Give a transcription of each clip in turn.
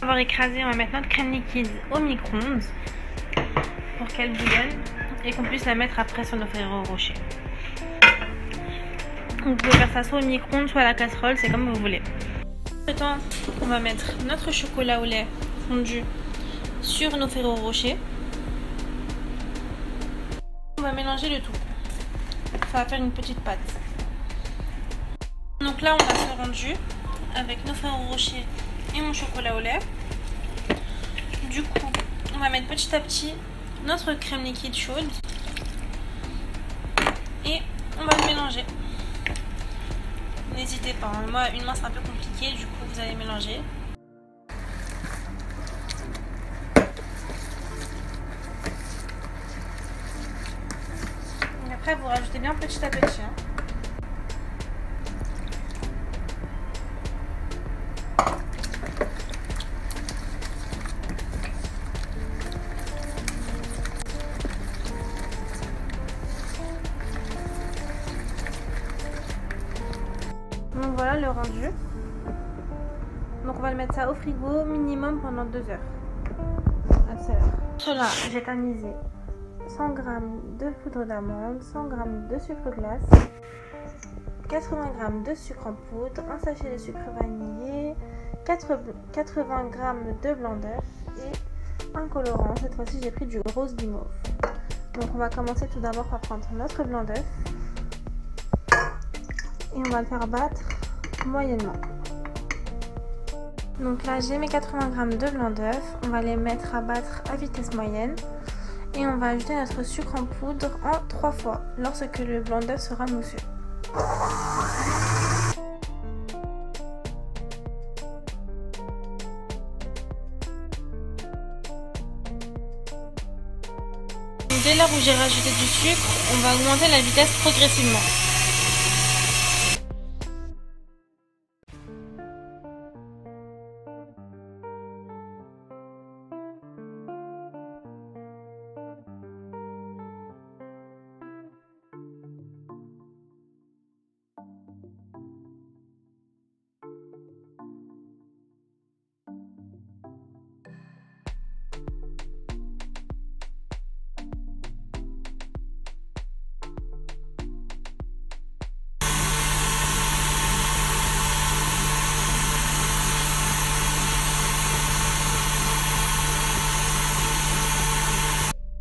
Avoir écrasé, on va mettre notre crème liquide au micro-ondes pour qu'elle bouillonne et qu'on puisse la mettre après sur nos Ferrero Rocher. Vous pouvez faire ça soit au micro-ondes, soit à la casserole, c'est comme vous voulez. En ce temps, on va mettre notre chocolat au lait fondu sur nos Ferrero Rocher. On va mélanger le tout. Ça va faire une petite pâte. Donc là, on a ce rendu avec nos Ferrero Rocher et mon chocolat au lait. Du coup, on va mettre petit à petit notre crème liquide chaude et on va le mélanger. N'hésitez pas, hein. Moi une main c'est un peu compliqué, du coup vous allez mélanger. Et après vous rajoutez bien petit à petit. Hein. Donc voilà le rendu. Donc on va le mettre ça au frigo minimum pendant 2 heures. À tout à l'heure. Cela, j'ai tamisé 100 g de poudre d'amande, 100 g de sucre glace, 80 g de sucre en poudre, un sachet de sucre vanillé, 80 g de blanc d'œuf et un colorant. Cette fois-ci j'ai pris du rose guimauve. Donc on va commencer tout d'abord par prendre notre blanc d'œuf. Et on va le faire battre moyennement. Donc là j'ai mes 80 g de blanc d'œuf. On va les mettre à battre à vitesse moyenne. Et on va ajouter notre sucre en poudre en 3 fois lorsque le blanc d'œuf sera mousseux. Dès lors où j'ai rajouté du sucre, on va augmenter la vitesse progressivement.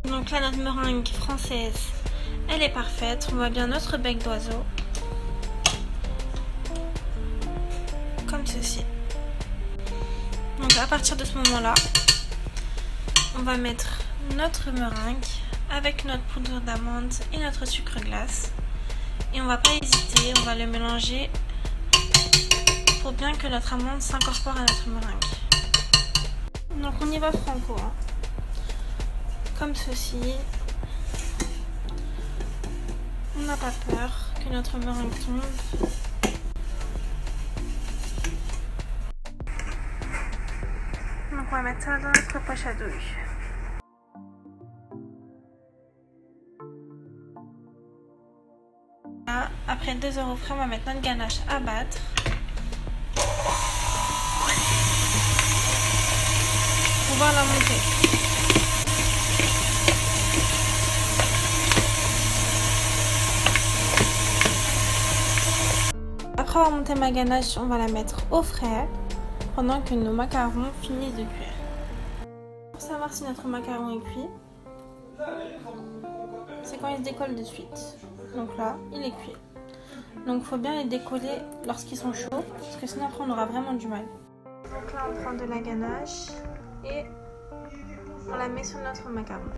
Donc là notre meringue française, elle est parfaite. On voit bien notre bec d'oiseau. Comme ceci. Donc à partir de ce moment-là, on va mettre notre meringue avec notre poudre d'amande et notre sucre glace. Et on va pas hésiter, on va le mélanger pour bien que notre amande s'incorpore à notre meringue. Donc on y va franco. Hein. Comme ceci. On n'a pas peur que notre meringue tombe. Donc on va mettre ça dans notre poche à douille. Là, après 2 heures au frais, on va mettre notre ganache à battre. Pour pouvoir la monter. Après avoir monté ma ganache, on va la mettre au frais pendant que nos macarons finissent de cuire. Pour savoir si notre macaron est cuit, c'est quand il se décolle de suite. Donc là, il est cuit. Donc il faut bien les décoller lorsqu'ils sont chauds, parce que sinon après on aura vraiment du mal. Donc là on prend de la ganache et on la met sur notre macaron.